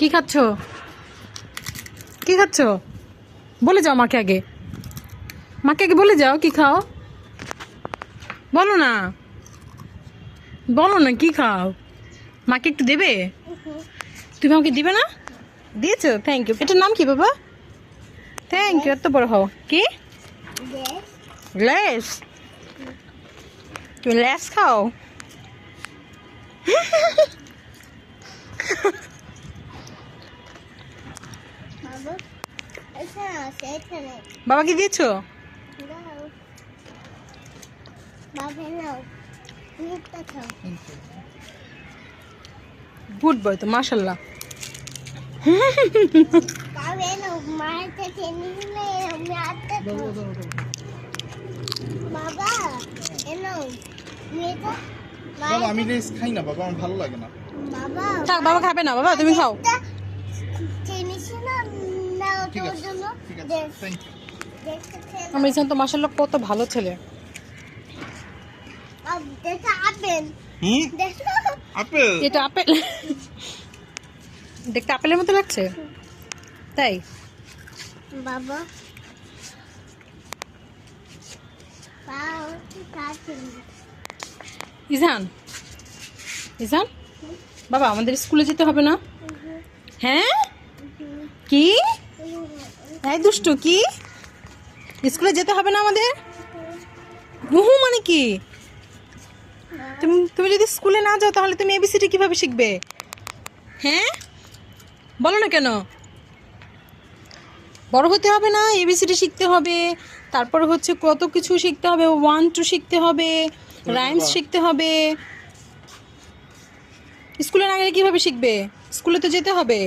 কি খাচ্ছ? কি খাচ্ছ? বলে যাও মাকে আগে। মাকে আগে বলে যাও কি খাও। বলো না, বলো না কি খাও। মাকে একটু দেবে? তুমি আমাকে দিবে না? দিয়েছো, থ্যাংক ইউ। এটার নাম কি বাবা? থ্যাংক ইউ, এত বড় হও। কি লেস? তুমি লেস খাও? বাবাকে দিয়েছো? গুড বয় তো, মাশাল্লাহ। বাবা আমি লেস খাই না বাবা, আমার ভালো লাগে না। থাক, বাবা খাবে না। বাবা তুমি খাও। ঠিক আছে ঠিক আছে, থ্যাংক ইউ। আমার ইসান তো মাশাল্লাহ কত ভালো ছেলে। আপেল? এটা আপেল? দেখতে আপেলের মতো লাগছে তাই? বাবা ইসান, ইসান বাবা আমাদের স্কুলে যেতে হবে না? হ্যাঁ কি? এই দুষ্টু, কি স্কুলে যেতে হবে না আমাদের? উহু মানে কি? তুমি তুমি যদি স্কুলে না যাও তাহলে তুমি এবিসিডি কিভাবে শিখবে? হ্যাঁ বলো না কেন? বড় হতে হবে না, এবিসিডি শিখতে হবে, তারপর হচ্ছে কত কিছু শিখতে হবে, 1 2 শিখতে হবে, রাইমস শিখতে হবে। স্কুলে না গেলে কিভাবে শিখবে? স্কুলে তো যেতে হবে।